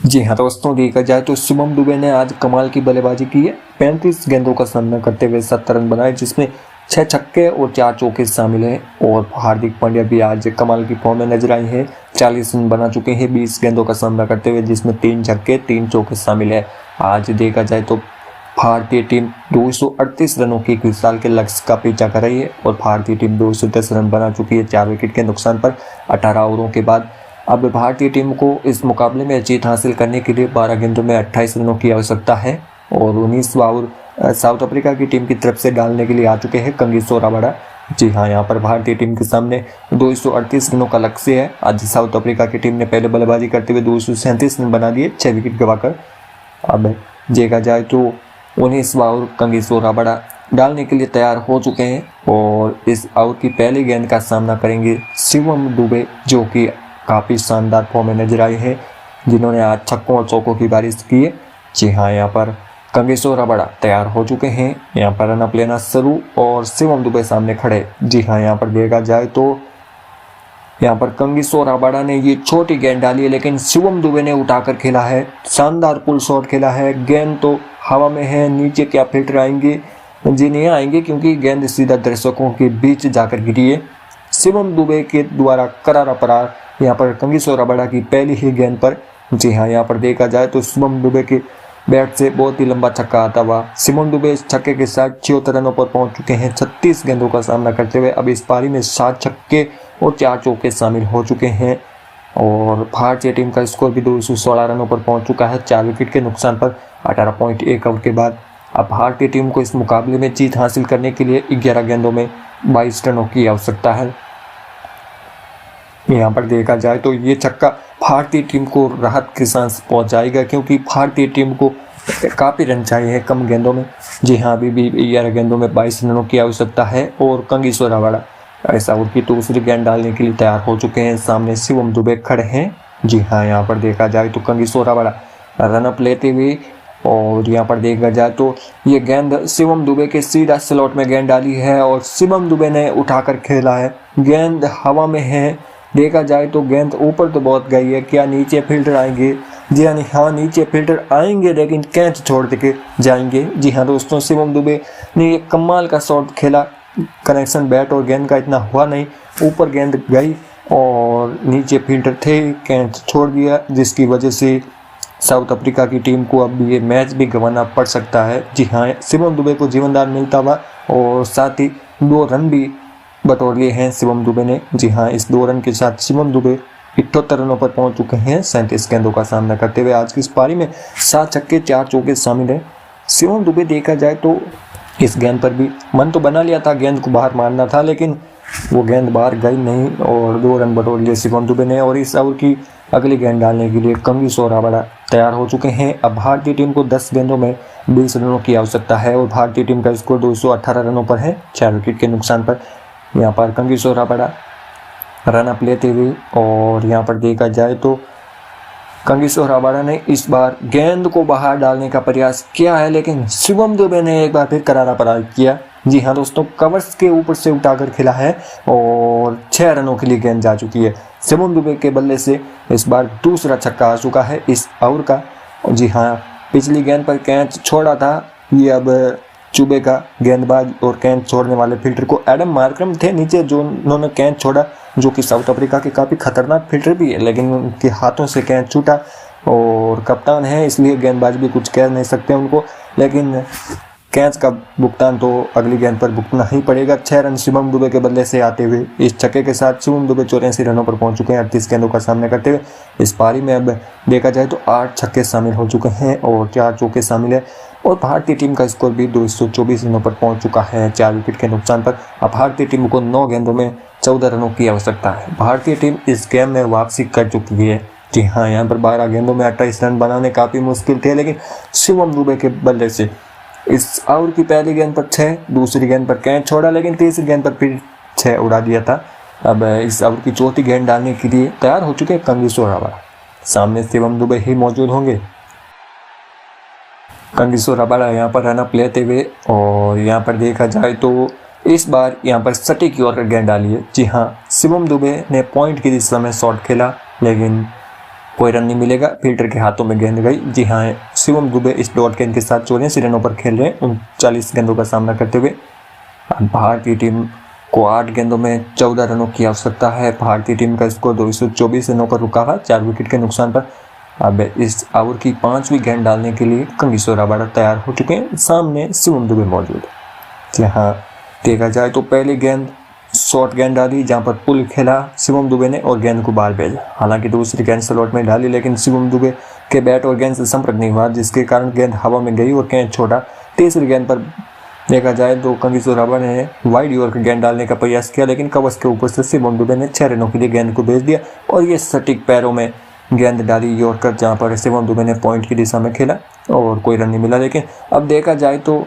जी हाँ दोस्तों, देखा जाए तो शुभम दुबे ने आज कमाल की बल्लेबाजी की है। 35 गेंदों का सामना करते हुए 70 रन बनाए, जिसमें 6 छक्के और 4 चौके शामिल हैं। और हार्दिक पांड्या भी आज कमाल की फॉर्म में नजर आई है। 40 रन बना चुके हैं 20 गेंदों का सामना करते हुए, जिसमें 3 छक्के 3 चौके शामिल है। आज देखा जाए तो भारतीय टीम 238 रनों की एक साल के लक्ष्य का पीछा कर रही है और भारतीय टीम 210 रन बना चुकी है 4 विकेट के नुकसान पर 18 ओवरों के बाद। अब भारतीय टीम को इस मुकाबले में जीत हासिल करने के लिए 12 गेंदों में 28 रनों की आवश्यकता है और 19 ओवर साउथ अफ्रीका की टीम की तरफ से डालने के लिए आ चुके हैं कंगिसो रबाडा। जी हाँ, यहाँ पर भारतीय टीम के सामने 238 रनों का लक्ष्य है। आज साउथ अफ्रीका की टीम ने पहले बल्लेबाजी करते हुए 237 रन बना दिए 6 विकेट गंवाकर। अब देखा जाए तो 19 ओवर कंगिसो रबाडा डालने के लिए तैयार हो चुके हैं और इस ओवर की पहली गेंद का सामना करेंगे शिवम दुबे, जो कि काफ़ी शानदार फॉर्म में नजर आए हैं, जिन्होंने आज छक्कों और चौकों की बारिश की है। जी हाँ, यहाँ पर कंगिसो रबाडा तैयार हो चुके हैं। यहाँ पर रनअप लेना शुरू और शिवम दुबे सामने खड़े। जी हाँ, यहाँ पर देखा जाए तो यहाँ पर कंगिसो रबाडा ने ये छोटी गेंद डाली है, लेकिन शिवम दुबे ने उठाकर खेला है। शानदार पुल शॉट खेला है। गेंद तो हवा में है, नीचे क्या फिल्टर आएंगे? जी नहीं आएंगे, क्योंकि गेंद सीधा दर्शकों के बीच जाकर गिरी है। शिवम दुबे के द्वारा करारा प्रहार यहाँ पर कंगिसो रबाडा की पहली ही गेंद पर। जी हाँ, यहाँ पर देखा जाए तो शिवम दुबे के बैट से बहुत ही लंबा छक्का आता हुआ शिवम दुबे इस छक्के के साथ 76 रनों पर पहुंच चुके हैं 36 गेंदों का सामना करते हुए। अब इस पारी में 7 छक्के और 4 चौके शामिल हो चुके हैं और भारतीय टीम का स्कोर भी 216 रनों पर पहुंच चुका है 4 विकेट के नुकसान पर 18.1 ओवर के बाद। अब भारतीय टीम को इस मुकाबले में जीत हासिल करने के लिए 11 गेंदों में 22 रनों की आवश्यकता है। यहाँ पर देखा जाए तो ये छक्का भारतीय टीम को राहत की सांस पहुंचाएगा, क्योंकि भारतीय टीम को काफ़ी रन चाहिए कम गेंदों में। जी हाँ, अभी भी 11 गेंदों में 22 रनों की आवश्यकता है और कंगिसो रबाडा ऐसा उनकी दूसरी गेंद डालने के लिए तैयार हो चुके हैं। सामने शिवम दुबे खड़े हैं। जी हाँ, यहाँ पर देखा जाए तो कंगिसो रबाडा रनअप लेते हुए और यहाँ पर देखा जाए तो ये गेंद शिवम दुबे के सीधा स्लॉट में गेंद डाली है और शिवम दुबे ने उठाकर खेला है। गेंद हवा में है। देखा जाए तो गेंद ऊपर तो बहुत गई है, क्या नीचे फिल्टर आएंगे? जी हाँ, नीचे फिल्टर आएंगे, लेकिन कैच छोड़ के जाएंगे। जी हाँ दोस्तों, शिवम दुबे ने एक कमाल का शॉट खेला। कनेक्शन बैट और गेंद का इतना हुआ नहीं, ऊपर गेंद गई और नीचे फिल्टर थे, कैच छोड़ दिया, जिसकी वजह से साउथ अफ्रीका की टीम को अब ये मैच भी गंवाना पड़ सकता है। जी हाँ, शिवम दुबे को जीवनदान मिलता हुआ और साथ ही 2 रन भी बटोर लिए हैं शिवम दुबे ने। जी हाँ, इस 2 रन के साथ शिवम दुबे 78 रनों पर पहुंच चुके हैं 37 गेंदों का सामना करते हुए। आज की इस पारी में 7 छक्के 4 चौके शामिल हैं। शिवम दुबे देखा जाए तो इस गेंद पर भी मन तो बना लिया था, गेंद को बाहर मारना था, लेकिन वो गेंद बाहर गई नहीं और 2 रन बटोर लिए शिवम दुबे ने। और इस ओवर की अगली गेंद डालने के लिए कंगिसो रबाडा तैयार हो चुके हैं। अब भारतीय टीम को 10 गेंदों में 20 रनों की आवश्यकता है और भारतीय टीम का स्कोर 218 रनों पर है 4 विकेट के नुकसान पर। यहाँ पर कंगिसो रबाडा रन अप लेते हुए और यहाँ पर देखा जाए तो कंगिसो रबाडा ने इस बार गेंद को बाहर डालने का प्रयास किया है, लेकिन शिवम दुबे ने एक बार फिर करारा प्रहार किया। जी हाँ दोस्तों, कवर्स के ऊपर से उठाकर खेला है और 6 रनों के लिए गेंद जा चुकी है। शिवम दुबे के बल्ले से इस बार दूसरा छक्का आ चुका है इस ओवर का। जी हाँ, पिछली गेंद पर कैच छोड़ा था, ये अब चुबेगा गेंदबाज और कैच छोड़ने वाले फिल्टर को एडम मार्करम थे नीचे, जो उन्होंने कैच छोड़ा, जो कि साउथ अफ्रीका के काफ़ी खतरनाक फिल्टर भी है, लेकिन उनके हाथों से कैच छूटा और कप्तान है इसलिए गेंदबाज भी कुछ कह नहीं सकते उनको, लेकिन कैच का भुगतान तो अगली गेंद पर भुगतना ही पड़ेगा। 6 रन शिवम दुबे के बल्ले से आते हुए इस छक्के के साथ शिवम दुबे 84 रनों पर पहुंच चुके हैं 38 गेंदों का सामना करते हुए। इस पारी में अब देखा जाए तो 8 छक्के शामिल हो चुके हैं और 4 चौके शामिल है और भारतीय टीम का स्कोर भी 224 रनों पर पहुंच चुका है 4 विकेट के नुकसान पर। अब भारतीय टीम को 9 गेंदों में 14 रनों की आवश्यकता है। भारतीय टीम इस गेम में वापसी कर चुकी है। जी हाँ, यहाँ पर 12 गेंदों में 28 रन बनाने काफ़ी मुश्किल थे, लेकिन शिवम दुबे के बल्ले से इस ओवर की पहली गेंद पर 6, दूसरी गेंद पर कैच छोड़ा, लेकिन तीसरी गेंद पर फिर 6 उड़ा दिया था। अब इस ओवर की चौथी गेंद डालने के लिए तैयार हो चुके कंगिसो रबाडा। सामने शिवम दुबे ही मौजूद होंगे। कंगिसो रबाडा यहाँ पर रनअप लेते हुए और यहाँ पर देखा जाए तो इस बार यहाँ पर सटीक ओवर गेंद डाली है। जी हाँ, शिवम दुबे ने पॉइंट की दिशा में शॉट खेला, लेकिन कोई रन नहीं मिलेगा। फील्डर के हाथों में गेंद गई। जी हाँ, शिवम दुबे इस डॉट गेंद के साथ 84 रनों पर खेल रहे हैं 39 गेंदों का सामना करते हुए। भारतीय टीम को 8 गेंदों में 14 रनों की आवश्यकता है। भारतीय टीम का स्कोर 224 रनों पर रुका है 4 विकेट के नुकसान पर। अब इस ओवर की 5वीं गेंद डालने के लिए कंगीसो रबाडा तैयार हो चुके हैं। सामने शिवम दुबे मौजूद है। यहाँ देखा जाए तो पहली गेंद शॉर्ट गेंद डाली जहां पर पुल खेला शिवम दुबे ने और गेंद को बाहर भेजा। हालांकि दूसरी गेंद स्लॉट में डाली लेकिन शिवम दुबे के बैट और गेंद से संपर्क नहीं हुआ, जिसके कारण गेंद हवा में गई और कैच छोड़ा। तीसरी गेंद पर देखा जाए तो कंगीसो रबाडा ने वाइड ओवर की गेंद डालने का प्रयास किया लेकिन कवच के ऊपर से शिवम दुबे ने 6 रनों के लिए गेंद को भेज दिया और ये सटीक पैरों में गेंद डाली यॉर्कर, जहां पर शिवम दुबे ने पॉइंट की दिशा में खेला और कोई रन नहीं मिला। लेकिन अब देखा जाए तो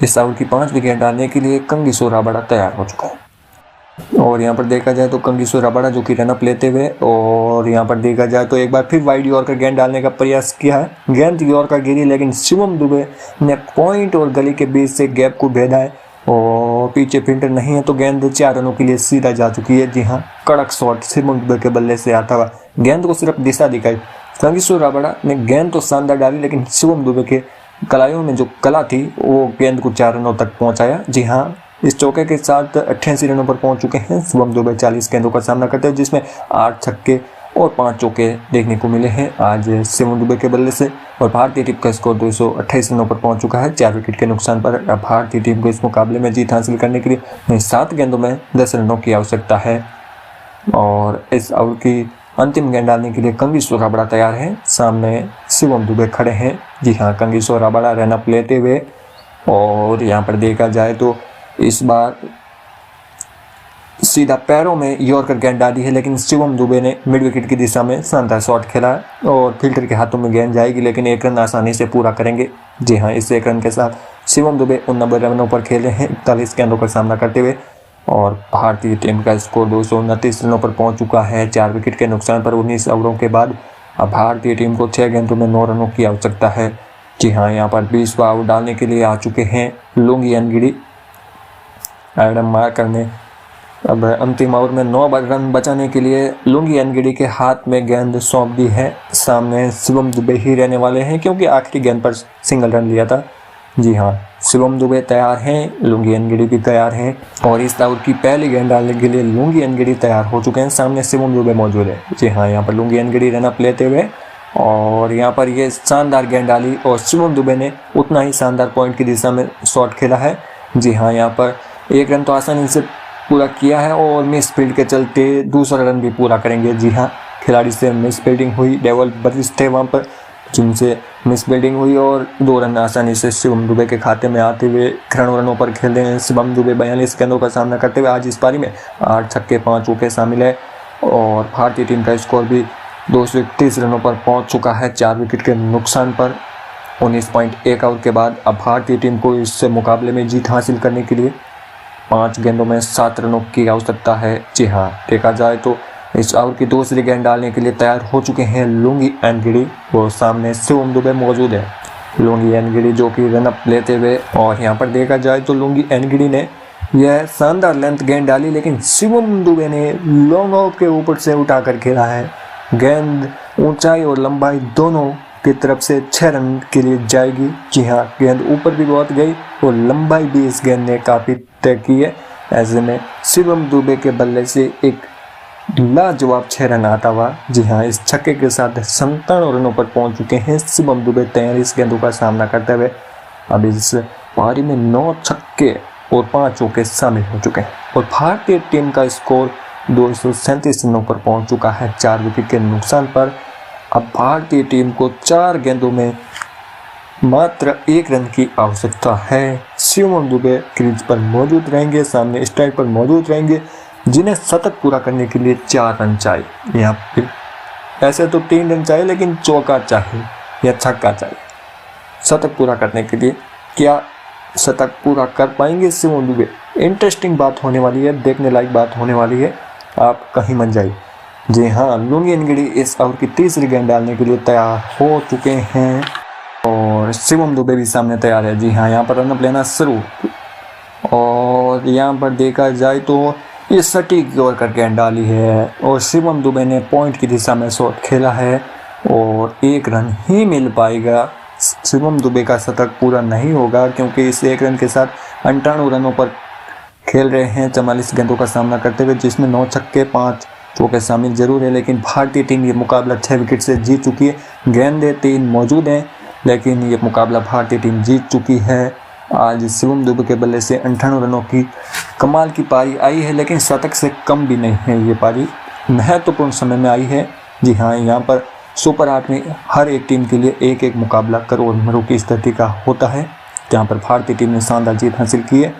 इस ओवर की 5वीं गेंद डालने के लिए कंगीसो रबाडा तैयार हो चुका है। और यहाँ पर देखा जाए तो कंगीसो रबाडा जो कि रनअप लेते हुए, और यहाँ पर देखा जाए तो एक बार फिर वाइड यॉर्कर गेंद डालने का प्रयास किया है। गेंद यॉर्कर गिरी लेकिन शिवम दुबे ने पॉइंट और गली के बीच से गैप को भेदा है और पीछे फील्डर नहीं है तो गेंद 4 रनों के लिए सीधा जा चुकी है। जी हाँ, कड़क शॉट शिवम दुबे के बल्ले से आता हुआ गेंद को सिर्फ दिशा दिखाई। कंगीसो रबाडा ने गेंद तो शानदार डाली लेकिन शिवम दुबे के कलाइयों में जो कला थी वो गेंद को 4 रनों तक पहुंचाया। जी हाँ, इस चौके के साथ 88 रनों पर पहुंच चुके हैं शिवम दुबे 40 गेंदों का सामना करते हैं, जिसमें 8 छक्के और 5 चौके देखने को मिले हैं आज शिवम दुबे के बल्ले से। और भारतीय टीम का स्कोर 228 रनों पर पहुंच चुका है 4 विकेट के नुकसान पर। भारतीय टीम को इस मुकाबले में जीत हासिल करने के लिए 7 गेंदों में 10 रनों की आवश्यकता है। और इस ओवर की अंतिम गेंद डालने के लिए कंगीसो रबाडा तैयार है। सामने शिवम दुबे खड़े हैं। जी हाँ, कंगीसो रबाडा रनअप लेते हुए, और यहाँ पर देखा जाए तो इस बार सीधा पैरों में यॉर्कर गेंद डाली है लेकिन शिवम दुबे ने मिड विकेट की दिशा में शानदार शॉट खेला और फील्डर के हाथों में गेंद जाएगी लेकिन 1 रन आसानी से पूरा करेंगे। जी हाँ, इस 1 रन के साथ शिवम दुबे 89 रनों पर खेले हैं 41 गेंदों का सामना करते हुए। और भारतीय टीम का स्कोर 229 रनों पर पहुंच चुका है 4 विकेट के नुकसान पर 19 ओवरों के बाद। अब भारतीय टीम को 6 गेंदों में 9 रनों की आवश्यकता है। जी हाँ, यहाँ पर 20वां ओवर डालने के लिए आ चुके हैं लुंगी एनगिडी। एडम मार्कर ने अब अंतिम ओवर में 9 रन बचाने के लिए लुंगी एनगिडी के हाथ में गेंद सौंप दी है। सामने शिवम दुबे ही रहने वाले हैं क्योंकि आखिरी गेंद पर सिंगल रन लिया था। जी हाँ, शिवम दुबे तैयार हैं, लुंगी एनगिडी भी तैयार हैं और इस ओवर की पहली गेंद डालने के लिए लुंगी एनगिडी तैयार हो चुके हैं। सामने शिवम दुबे मौजूद है। जी हाँ, यहाँ पर लुंगी एनगिडी रनअप लेते हुए, और यहाँ पर ये शानदार गेंद डाली और शिवम दुबे ने उतना ही शानदार पॉइंट की दिशा में शॉट खेला है। जी हाँ, यहाँ पर 1 रन तो आसानी से पूरा किया है और मिस फील्ड के चलते दूसरा रन भी पूरा करेंगे। जी हाँ, खिलाड़ी से मिस फील्डिंग हुई, डेवल बरिश थे वहाँ पर जिनसे मिस फील्डिंग हुई और 2 रन आसानी से शिवम दुबे के खाते में आते हुए 93 रनों पर खेल रहे हैं शिवम दुबे 42 गेंदों का सामना करते हुए। आज इस पारी में 8 छक्के 5 चौके शामिल है और भारतीय टीम का स्कोर भी 231 रनों पर पहुँच चुका है 4 विकेट के नुकसान पर 19.1 ओवर के बाद। अब भारतीय टीम को इस मुकाबले में जीत हासिल करने के लिए 5 गेंदों में 7 रनों की आवश्यकता है। जी हाँ, देखा जाए तो इस ओवर की दूसरी गेंद डालने के लिए तैयार हो चुके हैं लुंगी एनगिडी और सामने शिवम दुबे मौजूद है। लुंगी एनगिडी जो कि रनअप लेते हुए, और यहाँ पर देखा जाए तो लुंगी एनगिडी ने यह शानदार लेंथ गेंद डाली लेकिन शिवम दुबे ने लॉन्ग ऑफ के ऊपर से उठाकर खेला है। गेंद ऊंचाई और लंबाई दोनों की तरफ से 6 रन के लिए जाएगी। जी हाँ, गेंद ऊपर भी बहुत गई और लंबाई भी इस गेंद ने काफ़ी तय की है। ऐसे में शिवम दुबे के बल्ले से एक लाजवाब 6 रन आता हुआ। जी हाँ, इस छक्के के साथ 57 रनों पर पहुंच चुके हैं शिवम दुबे 43 गेंदों का सामना करते हुए। अब इस पारी में 9 छक्के और 5 चौके शामिल हो चुके हैं और भारतीय टीम का स्कोर 237 रनों पर पहुंच चुका है 4 विकेट के नुकसान पर। अब भारतीय टीम को 4 गेंदों में मात्र 1 रन की आवश्यकता है। शिवम दुबे क्रीज पर मौजूद रहेंगे, सामने स्ट्राइक पर मौजूद रहेंगे, जिन्हें शतक पूरा करने के लिए 4 रन चाहिए। यहाँ पे ऐसे तो 3 रन चाहिए लेकिन चौका चाहिए या छक्का चाहिए। शतक पूरा करने के लिए क्या शतक पूरा कर पाएंगे शिवम दुबे? इंटरेस्टिंग बात होने वाली है, देखने लायक बात होने वाली है, आप कहीं मत जाइए। जी हाँ, लुंगी एनगिडी इस ओवर की तीसरी गेंद डालने के लिए तैयार हो चुके हैं और शिवम दुबे भी सामने तैयार है। जी हाँ, यहाँ पर रनअप लेना शुरू, और यहाँ पर देखा जाए तो ये सटीक ओवर करके डाली है और शिवम दुबे ने पॉइंट की दिशा में शॉट खेला है और 1 रन ही मिल पाएगा। शिवम दुबे का शतक पूरा नहीं होगा क्योंकि इस 1 रन के साथ 98 रनों पर खेल रहे हैं 44 गेंदों का सामना करते हुए, जिसमें 9 छक्के 5 चौके शामिल जरूर है। लेकिन भारतीय टीम ये मुकाबला 6 विकेट से जीत चुकी है। गेंदें 3 मौजूद हैं लेकिन ये मुकाबला भारतीय टीम जीत चुकी है। आज शिवम दुबे के बल्ले से 98 रनों की कमाल की पारी आई है, लेकिन शतक से कम भी नहीं है। ये पारी महत्वपूर्ण समय में आई है। जी हाँ, यहाँ पर सुपर 8 में हर एक टीम के लिए एक एक मुकाबला करोड़ की स्थिति का होता है, जहाँ पर भारतीय टीम ने शानदार जीत हासिल की है।